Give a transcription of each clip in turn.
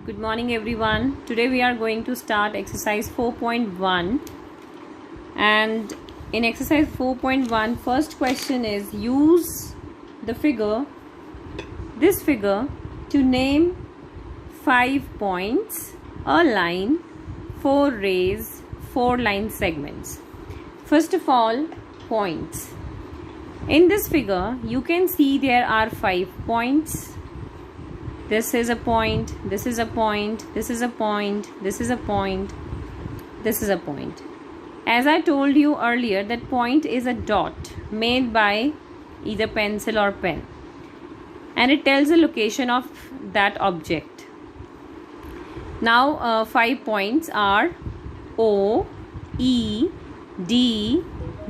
Good morning everyone. Today we are going to start exercise 4.1, and in exercise 4.1 first question is use this figure to name 5 points, a line, 4 rays, 4 line segments. First of all, points. In this figure you can see there are 5 points. This is a point, this is a point, this is a point, this is a point, this is a point. As I told you earlier, that point is a dot made by either pencil or pen, and it tells the location of that object. Now 5 points are O, E, D,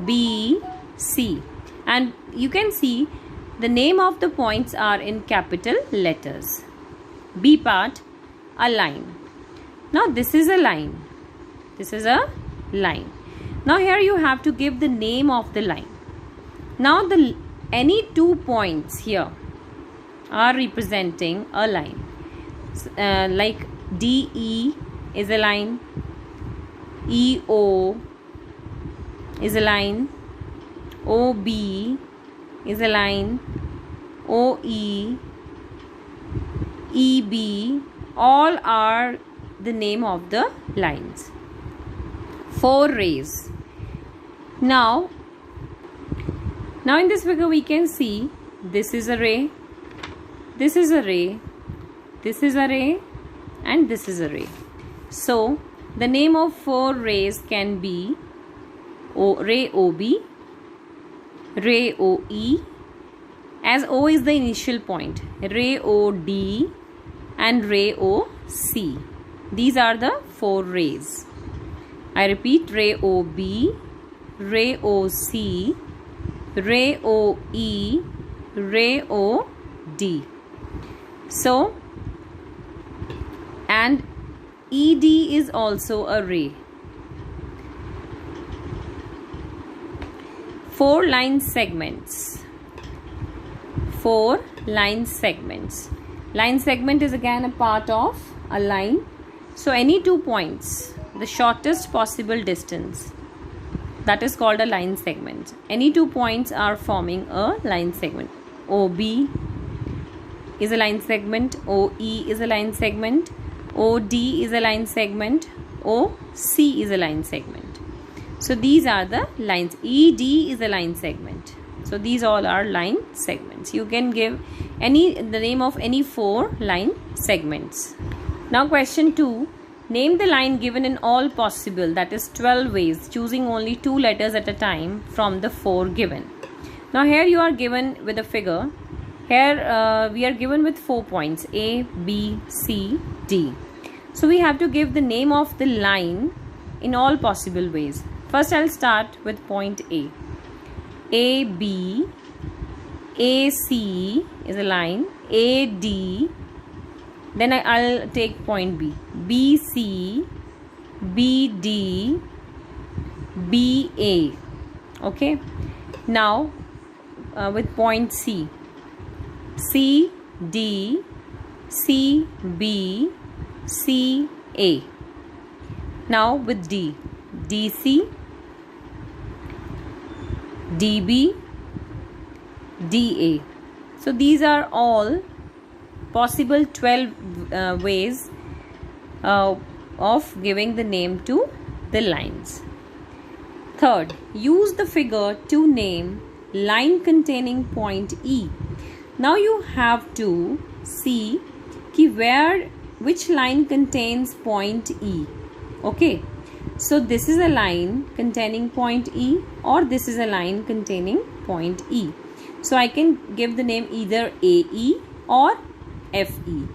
B, C, and you can see the name of the points are in capital letters. B part, a line. Now this is a line. This is a line. Now here you have to give the name of the line. Now any 2 points here are representing a line. Like DE is a line, EO is a line, OB is a line, OE, EB, all are the name of the lines. 4 rays. Now in this figure we can see this is a ray, this is a ray, this is a ray, and this is a ray. So the name of 4 rays can be ray OB, ray OE, as O is the initial point, ray OD, and ray OC. These are the 4 rays. I repeat, ray OB, ray OC, ray OE, ray OD. So, and ED is also a ray. 4 line segments. 4 line segments. Line segment is again a part of a line. So any 2 points, the shortest possible distance, that is called a line segment. Any 2 points are forming a line segment. OB is a line segment, OE is a line segment, OD is a line segment, OC is a line segment. So these are the lines. ED is a line segment. So these all are line segments. You can give the name of any 4 line segments. Now question 2. Name the line given in all possible, that is 12 ways, choosing only 2 letters at a time from the 4 given. Now here you are given with a figure. Here we are given with 4 points, A, B, C, D. So we have to give the name of the line in all possible ways. First I'll start with point A. AB, AC is a line, AD, then I'll take point B, BC, BD, BA. Okay. Now with point C, CD, CB, CA. Now with D, DC, DB, DA. So these are all possible 12 ways of giving the name to the lines. Third, use the figure to name line containing point E. Now you have to see which line contains point E. Okay. So this is a line containing point E, or this is a line containing point E. So I can give the name either AE or FE,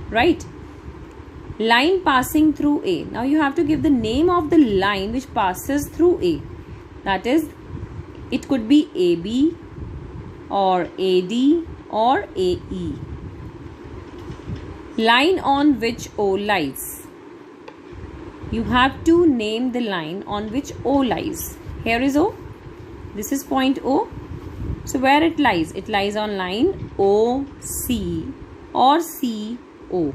right? Line passing through A. Now you have to give the name of the line which passes through A. That is, it could be AB or AD or AE. Line on which O lies. You have to name the line on which O lies. Here is O. This is point O. So where it lies? It lies on line OC or CO.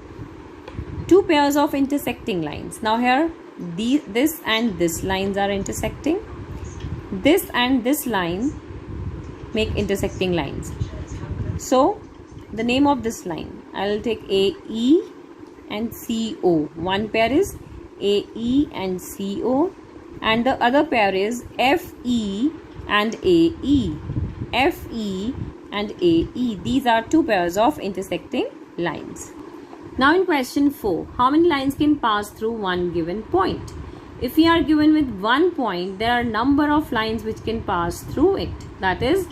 two pairs of intersecting lines. Now here this and this lines are intersecting. This and this line make intersecting lines. So the name of this line, I will take AE and CO. One pair is AE and CO, and the other pair is FE and AE. FE and AE. These are two pairs of intersecting lines. Now in question 4, how many lines can pass through one given point? If we are given with 1 point, there are number of lines which can pass through it. That is,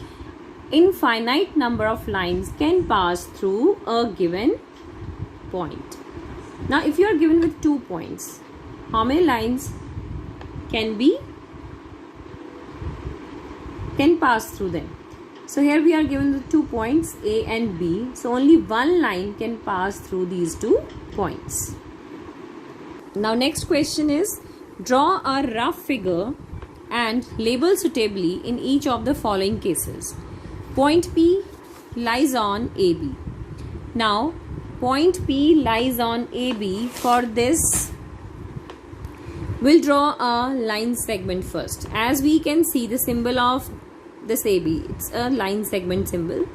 infinite number of lines can pass through a given point. Now if you are given with 2 points, how many lines can pass through them? So here we are given the 2 points A and B. So only one line can pass through these 2 points. Now next question is, draw a rough figure and label suitably in each of the following cases. Point P lies on AB. Now point P lies on AB. For this, we'll draw a line segment first. As we can see the symbol of this AB, it's a line segment symbol.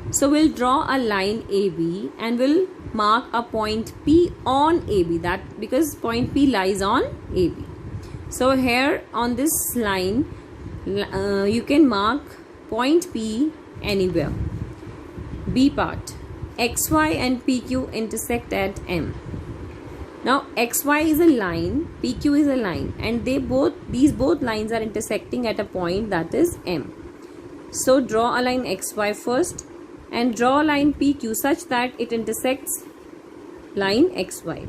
So we'll draw a line AB and we'll mark a point P on AB, that because point P lies on AB. So here on this line you can mark point P anywhere. B part, XY and PQ intersect at M. Now XY is a line, PQ is a line, and these both lines are intersecting at a point, that is M. So draw a line XY first and draw a line PQ such that it intersects line XY.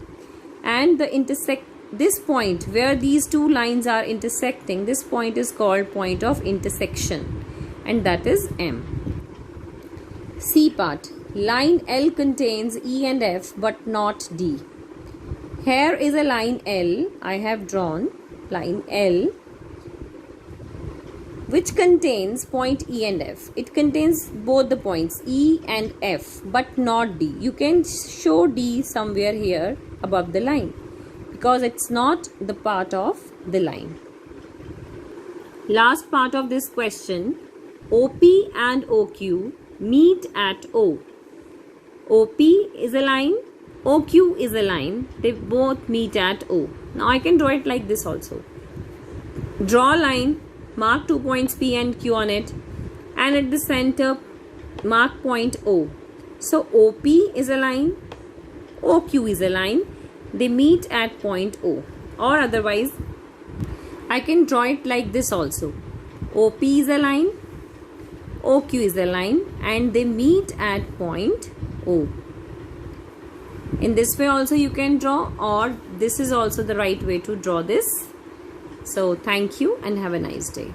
And this point where these two lines are intersecting, this point is called point of intersection, and that is M. C part, line L contains E and F but not D. Here is a line L, I have drawn line L, which contains point E and F. It contains both the points E and F but not D. You can show D somewhere here above the line because it's not the part of the line. Last part of this question, OP and OQ meet at O. OP is a line, OQ is a line, they both meet at O. Now I can draw it like this also. Draw a line, mark 2 points P and Q on it, and at the center mark point O. So OP is a line, OQ is a line, they meet at point O. Or otherwise I can draw it like this also. OP is a line, OQ is a line, and they meet at point O. In this way also you can draw, or this is also the right way to draw this. So thank you and have a nice day.